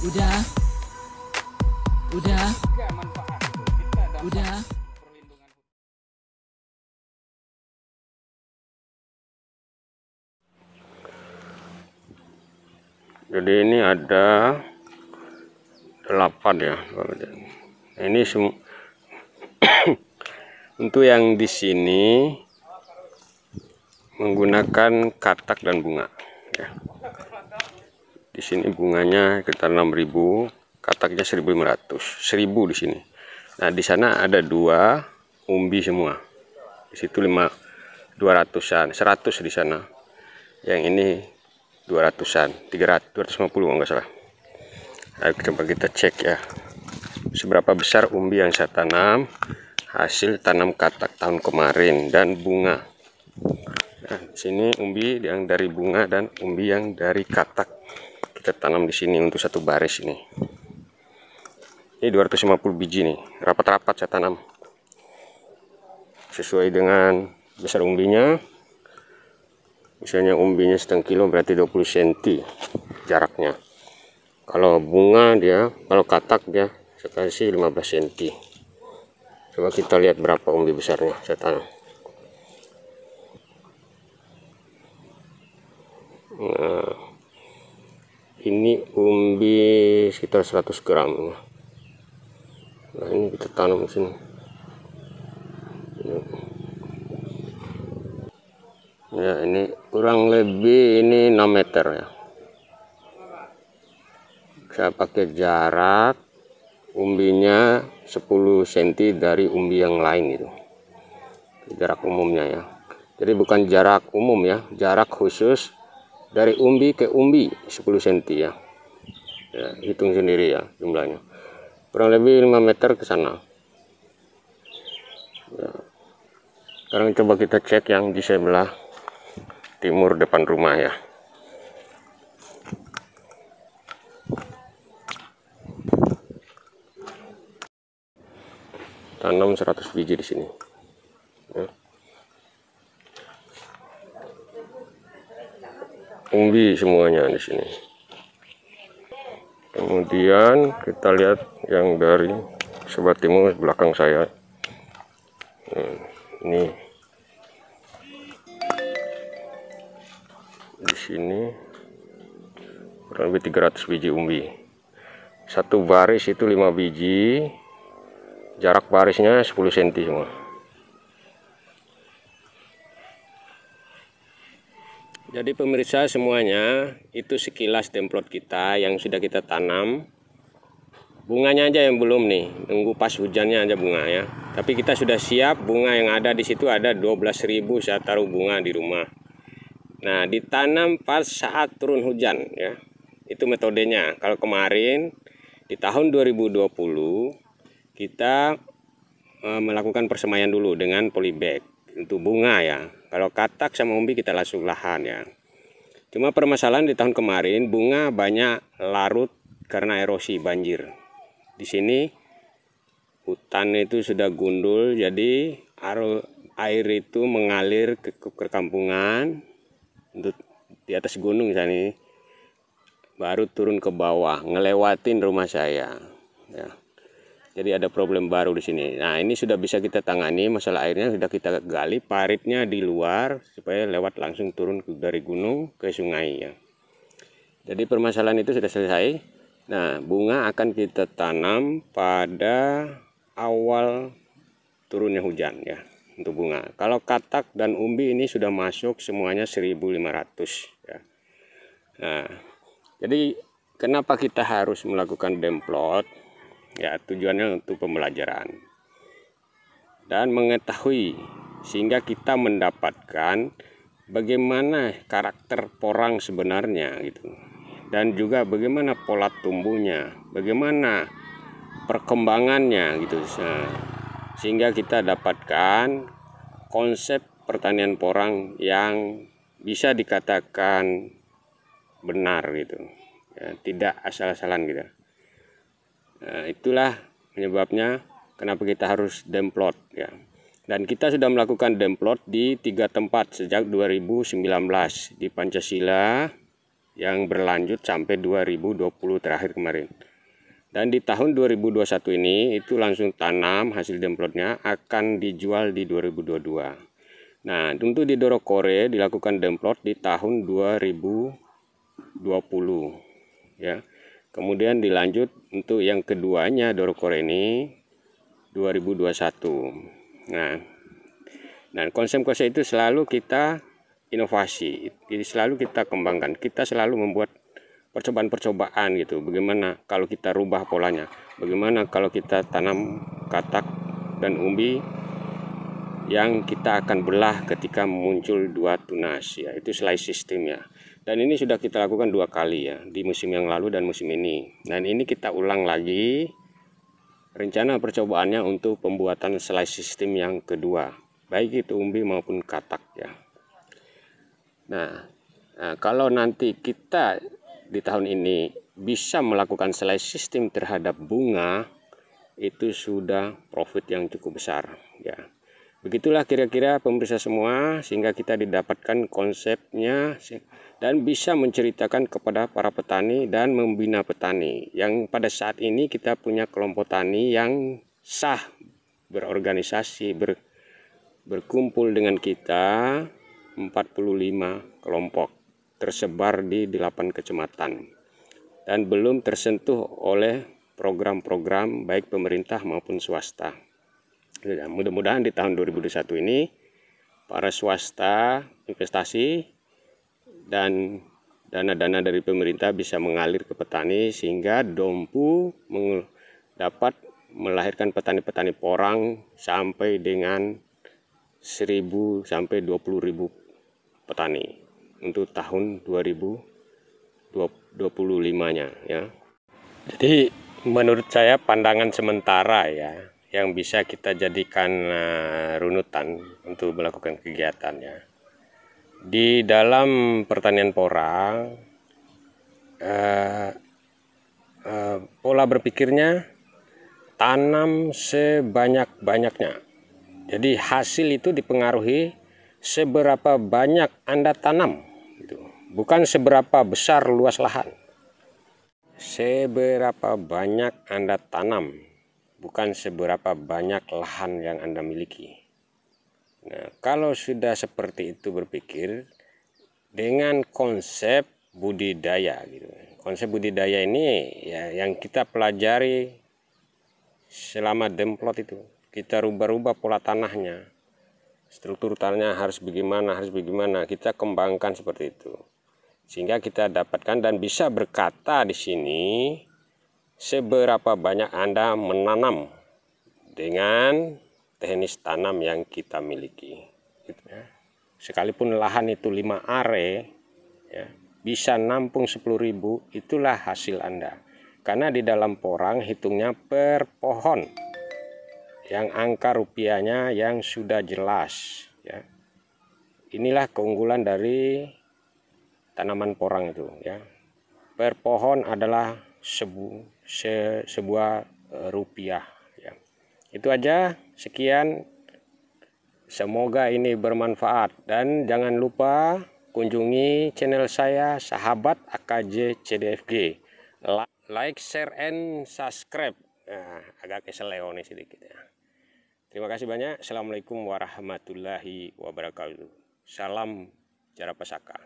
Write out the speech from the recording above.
Udah. Udah. Udah. Jadi ini ada 8 ya. Ini untuk yang di sini menggunakan katak dan bunga. Ya. Di sini bunganya sekitar 6.000, kataknya 1.500, 1.000 di sini. Nah di sana ada 2 umbi semua. Di situ 200-an, 100 di sana. Yang ini 200-an, 250 kalau nggak salah. Ayo coba kita cek ya, seberapa besar umbi yang saya tanam, hasil tanam katak tahun kemarin dan bunga. Nah, di sini umbi yang dari bunga dan umbi yang dari katak kita tanam di sini untuk satu baris ini. Ini 250 biji nih, rapat-rapat saya tanam. Sesuai dengan besar umbinya. Misalnya umbinya 1/2 kilo berarti 20 cm jaraknya. Kalau bunga dia, kalau katak dia saya kasih 15 cm. Coba kita lihat berapa umbi besarnya saya tanam. Nah, ini umbi sekitar 100 gram. Nah ini kita tanam di sini. Ya ini kurang lebih ini 6 meter ya. Saya pakai jarak umbinya 10 cm dari umbi yang lain itu. Jarak umumnya ya. Jadi bukan jarak umum ya, jarak khusus dari umbi ke umbi 10 cm ya. Ya, hitung sendiri ya jumlahnya. Kurang lebih 5 meter ke sana. Ya. Sekarang coba kita cek yang di sebelah timur depan rumah ya. Tanam 100 biji di sini. Ya. Umbi semuanya di sini. Kemudian kita lihat yang dari sebelah timur belakang saya. Ini di sini kurang lebih 300 biji umbi. Satu baris itu 5 biji. Jarak barisnya 10 cm semua. Jadi pemirsa semuanya, itu sekilas demplot kita yang sudah kita tanam. Bunganya aja yang belum nih, nunggu pas hujannya aja bunga ya. Tapi kita sudah siap, bunga yang ada di situ ada 12.000 saya taruh bunga di rumah. Nah, ditanam pas saat turun hujan ya. Itu metodenya. Kalau kemarin di tahun 2020 kita melakukan persemaian dulu dengan polybag untuk bunga ya. Kalau katak sama umbi kita langsung lahan ya. Cuma permasalahan di tahun kemarin bunga banyak larut karena erosi banjir. Di sini hutan itu sudah gundul, jadi air itu mengalir ke perkampungan untuk di atas gunung misalnya, baru turun ke bawah ngelewatin rumah saya ya. Jadi ada problem baru di sini. Nah ini sudah bisa kita tangani masalah airnya, sudah kita gali paritnya di luar supaya lewat langsung turun dari gunung ke sungai ya. Jadi permasalahan itu sudah selesai. Nah bunga akan kita tanam pada awal turunnya hujan ya untuk bunga. Kalau katak dan umbi ini sudah masuk semuanya 1.500 ya. Nah jadi kenapa kita harus melakukan demplot? Ya tujuannya untuk pembelajaran dan mengetahui sehingga kita mendapatkan bagaimana karakter porang sebenarnya gitu, dan juga bagaimana pola tumbuhnya, bagaimana perkembangannya gitu, sehingga kita dapatkan konsep pertanian porang yang bisa dikatakan benar gitu ya, tidak asal-asalan gitu. Nah, itulah penyebabnya kenapa kita harus demplot ya. Dan kita sudah melakukan demplot di 3 tempat sejak 2019 di Pancasila, yang berlanjut sampai 2020 terakhir kemarin. Dan di tahun 2021 ini itu langsung tanam, hasil demplotnya akan dijual di 2022. Nah, untuk di Dorokore dilakukan demplot di tahun 2020 ya. Kemudian dilanjut untuk yang keduanya Dorokore ini 2021. Nah, dan konsep-konsep itu selalu kita inovasi, jadi selalu kita kembangkan. Kita selalu membuat percobaan-percobaan gitu. Bagaimana kalau kita rubah polanya? Bagaimana kalau kita tanam katak dan umbi yang kita akan belah ketika muncul dua tunas ya, itu slice system ya. Dan ini sudah kita lakukan 2 kali ya, di musim yang lalu dan musim ini. Dan ini kita ulang lagi rencana percobaannya untuk pembuatan slice system yang kedua, baik itu umbi maupun katak ya. Nah, kalau nanti kita di tahun ini bisa melakukan slice system terhadap bunga, itu sudah profit yang cukup besar ya. Begitulah kira-kira pemirsa semua, sehingga kita didapatkan konsepnya dan bisa menceritakan kepada para petani dan membina petani yang pada saat ini kita punya kelompok tani yang sah, berorganisasi, berkumpul dengan kita 45 kelompok tersebar di 8 kecamatan dan belum tersentuh oleh program-program baik pemerintah maupun swasta. Mudah-mudahan di tahun 2021 ini para swasta investasi dan dana-dana dari pemerintah bisa mengalir ke petani sehingga Dompu dapat melahirkan petani-petani porang sampai dengan 1.000 sampai 20.000 petani untuk tahun 2025-nya ya. Jadi menurut saya pandangan sementara ya yang bisa kita jadikan runutan untuk melakukan kegiatannya. Di dalam pertanian porang, pola berpikirnya tanam sebanyak-banyaknya. Jadi hasil itu dipengaruhi seberapa banyak Anda tanam, gitu. Bukan seberapa besar luas lahan. Seberapa banyak Anda tanam, bukan seberapa banyak lahan yang Anda miliki. Nah, kalau sudah seperti itu berpikir dengan konsep budidaya gitu. Konsep budidaya ini ya yang kita pelajari selama demplot itu. Kita rubah-rubah pola tanahnya. Struktur tanahnya harus bagaimana, kita kembangkan seperti itu. Sehingga kita dapatkan dan bisa berkata di sini seberapa banyak Anda menanam dengan teknis tanam yang kita miliki. Sekalipun lahan itu 5 are, ya, bisa nampung 10.000, itulah hasil Anda. Karena di dalam porang hitungnya per pohon, yang angka rupiahnya yang sudah jelas. Ya. Inilah keunggulan dari tanaman porang itu. Ya. Per pohon adalah sebuah rupiah. Ya. Itu aja, sekian. Semoga ini bermanfaat dan jangan lupa kunjungi channel saya Sahabat AKJ CDFG. Like, share, and subscribe. Nah, agak keseleo nih sedikit ya. Terima kasih banyak. Assalamualaikum warahmatullahi wabarakatuh. Salam Jara Pesaka.